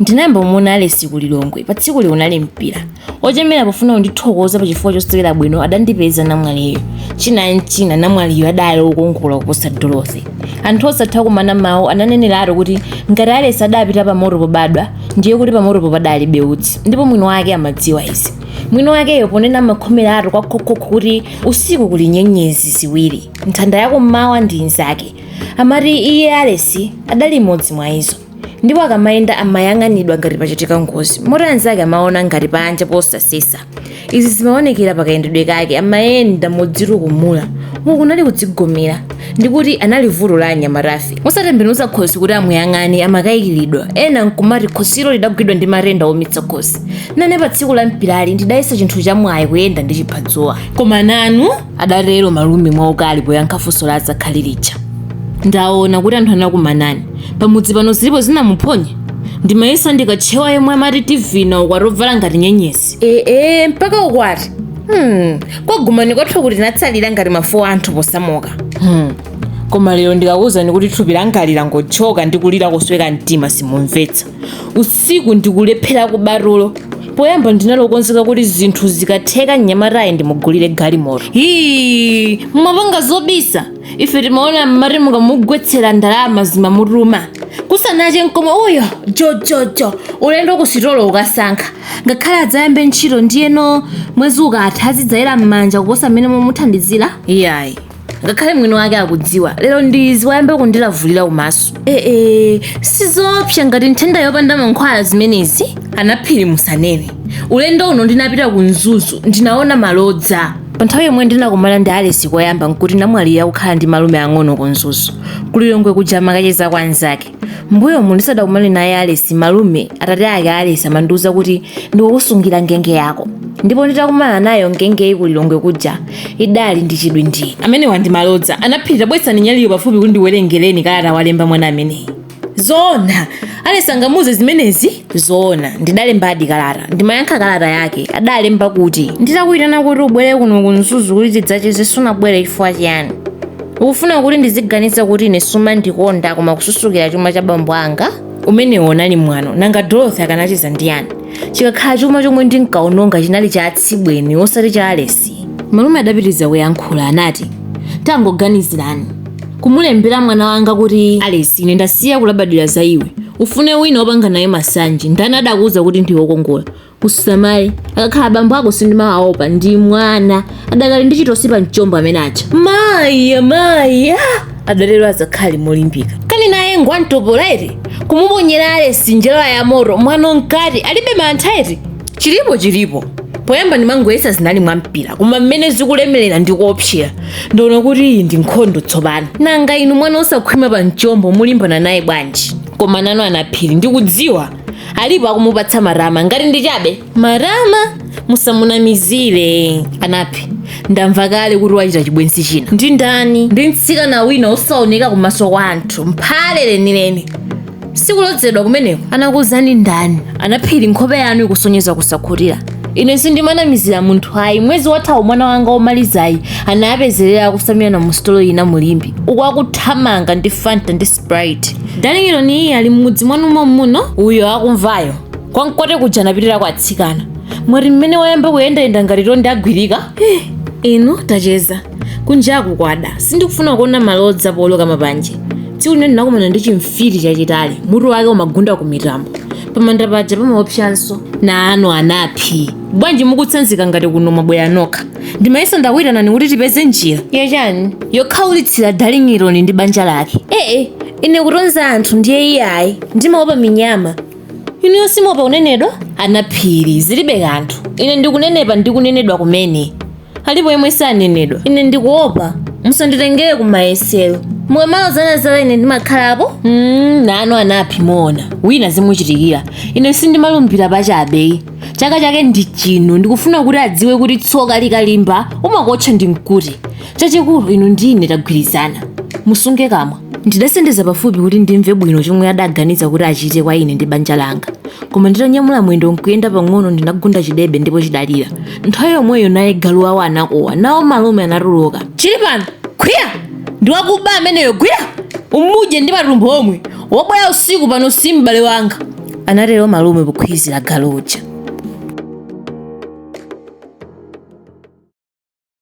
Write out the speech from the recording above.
Ndinayamba kumuona Alesi ku Lilongwe pa tsiku unali mpira ochemera pofuna kundithokoza pa chifukwa chosewera bwino adandipeza namwaliyo china namwaliyo adali wokongola kuposa Dorothy. Anthu osatha kumana mawu ananenera kuti ngati Alesi adapita pa moto pobadwa ndiye kuti pa moto padalibe utsi ndipo mwino wake amadziwa izi. Mwino wakeyo ponena makhomeratu kwa khokho kuti usiku kuli nyenyezi ziwiri nthanda yako mmawa ndi nzake amati iye Alesi adali imodzi mwa izo. Ndipo akamayenda amayang'anidwa ngati pachitika ngozi moti anzake amaona ngati panja posasesa. Izi zimaonekera pakayendedwe kake amayenda modzirukumula kunali kudzigomera ndikuti anali vuto la anyamatafi osatembenuza khosi kuti amuyang'ane amakayikiridwa ena nkumati khosilo lidagwidwa ndi matenda omitsa khosi. Nane pa tsiku la mpirali ndidayesa chinthu chamwayi kuyenda ndi chiphadzuwa koma nanu adatero malume mwaukali poyankha funso la Zakhalilicha. Ndaona kuti anthu anakumanani pamudzi pano zilipo zinamuphonya ndimayesa ndikatchewa yemwe amati TV na ukwatovala ngati nyenyezi mpaka ukwati kwagumani kwathu kuti natsalira ngati mafuwa anthu posamoka koma lero ndikakuwuzani kuti thupi langalira ngochoka ndikulira kusweka mtima simumvetsa. Usiku ndikulephera kubatulo poyamba ndinalokonzeka kuti zinthu zikatheka mnyamatayi ndimugulire galimoto. Mumapanga zobisa ife timaona mmati mukamugwetsera ndalama zimamutuma kusanache mkoma uyo jojojo ulendo kusitolo ukasankha ngakhale adzayambe ntchito ndiyeno mwezi ukatha azidzayera m'manja kuposa mmene momuthandizira. Iyayi ngakhale mwino wake akudziwa lero ndizi wayambe kundilavulira kumaso. Sizopsa ngati nthenda yopanda mankhwala zimenezi. Anaphiri musanene ulendo uno ndinapita ku Mzuzu ndinaona malodza. Pa nthawi yomwe ndinakumana ndi Alesi koyamba nkuti namwalira kukhala ndi malume ang'ono ku Mzuzu ku Lilongwe kuja makacheza kwa anzake. Mbuyo ndisadakumane naye Alesi malume atate ake Alesi amandiuza kuti ndikukusungira ngenge yako ndipo nditakumana nayo ngengeyi ku Lilongwe kuja idali ndi chidwi ndi amene wandi malodza anaphirira bwetsani nyaliyo pafupi kuti ndiwerengereni kalata walemba mwana ameneyi. Zona Alesi angamuze zimenezi zona ndidalemba adi kalata ndimayankha kalata yake adalemba kuti nditakuyitana kuti ubwere kuno ku Mzuzu kuti tidzacheze sunabwere chifukwa chiyani ukufuna kuti ndiziganiza kuti ine suma ndikonda koma kususukira chuma cha bambo anga umenewo nali mwano nanga Dorothy akanacheza ndiyani chikakhala chuma chomwe ndinkaononga chinali cha atsibweni osati cha Alesi. Malume adapitiriza kuyankhula anati tangoganizirani kumulembera mwana wanga kuti Alesi ine ndasiya kulabadira za iwe ufune wina wopanga naye masanje ndani adakuuza kuti ndiwe wokongola usamale akakhala bambo ako sindimawaopa ndi mwana adakali ndi chitosi pa mchombo amene acha mayi adatero azakhale molimbika kani naye ngwantopola iti kumuponyera Alesi njala ya moto mwana nkati alibe mantha iti chilipo poyamba ndimangoyesa zinali mwampira koma mmene zikulemerera ndikuopsera ndaona kuti iyi ndi nkhondo tsopano. Nanga inu mwana osakhwima pa mchombo mulimbana naye bwanji? Koma nanu anaphiri ndikudziwa alipo akumupatsa marama ngati ndi chabe marama musamunamizire. Anapi ndamva kale kuti wachita chibwenzi china ndi ndani ndi mtsikana wina osaoneka kumaso kwa anthu mphale lenileni sikulodzedwa kumeneko. Anakuwuzani ndani? Anaphiri nkhope yanu ikusonyeza kusakhutira. Ine sindimanamizira munthu ayi mwezi wathawu mwana wanga omalizayi anayapezerera kusamira mu stolo ina mulimbi uku akuthamanga ndi Fanta ndi Sprite. Dalingiro ni iye ali mmudzi mwanu muno uyo akumvayo kwankote kuja napitira kwa atsikana mwati mmene wayamba kuyendayenda ngati tonde agwirika. Inu tacheza kunjaku kwada sindikufuna kuona malodza poloka mapanje. Tsiku lino ndinakumana ndi chimfiti chachitali mutu wake umagunda ku mitambo pamanda paja pamaopsyanso na ano anapi bwanji mukutsanzika ngati kuno mabwera nokha ndimayesa ndakuyitanani kuti tipeze njira yachani yokhaulitsira Dalingironi ndi banja lake. Ine kutonza anthu ndiye iyayi ndimaopa minyama inu yosimopa kunenedwa. Anaphiri zilibe kanthu ine ndikunenepa ndikunenedwa kumene alipo yemwe sanenedwa ine ndikuopa musanditengere kumayesero mukamalozana ine ndimakhalapo. Nanu anapi mona wina zimuchitikira ine sindimalumbira pachabe chaka chake ndi chino ndikufuna kuti adziwe kuti tsoka likalimba umakotcha ndi mkuti chachikulu inu ndine tagwirizana musunge kamwa. Ndidasendeza pafupi kuti ndimve bwino chomwe adaganiza kuti achite kwa ine ndi banja langa koma nditanyamula mwendo nkuyenda pang'ono ndinagunda chidebe ndipo chidalira. Nthawi yomweyo naye galu wawo anakowa nawo malume anatuluka. Chili pano khwiya ndiwakuba ameneyo gwira umuje ndi matumbo omwe wabwera usiku pano si m'bale wanga. anatero malume pokhwizira galuja.